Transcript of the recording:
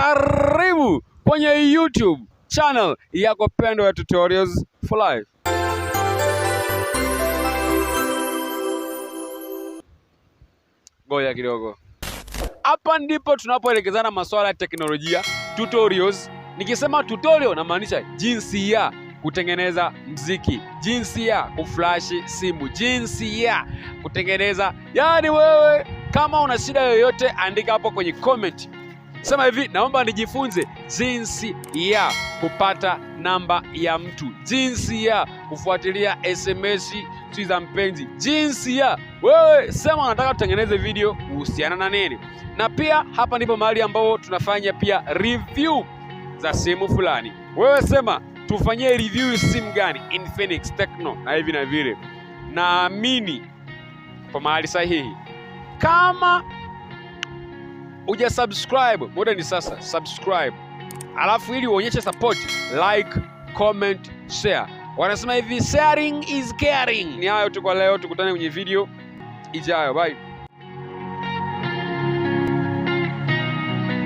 Karibu kwenye YouTube channel yako pendwa ya Tutorials for Life. Ngoja kidogo. Hapa ndipo tunapoelekezana masuala ya teknolojia, tutorials. Nikisema tutorial namaanisha jinsi ya kutengeneza mziki, jinsi ya kuflash simu, jinsi ya kutengeneza. Yaani wewe kama una shida yoyote, andika hapo kwenye comment. Sema hivi, naomba nijifunze jinsi ya kupata namba ya mtu, jinsi ya kufuatilia SMS za mpenzi, jinsi ya wewe sema unataka tutengeneze video kuhusiana na nini. Na pia hapa ndipo mahali ambapo tunafanya pia review za simu fulani. Wewe sema tufanyie review simu gani, Infinix, Tecno na hivi na vile. Naamini kwa mahali sahihi. Kama uja subscribe, muda ni sasa, subscribe. Alafu ili uonyeshe support, like, comment, share. Wanasema hivi, sharing is caring. Ni hayo tu kwa leo, tukutane kwenye video ijayo. Bye.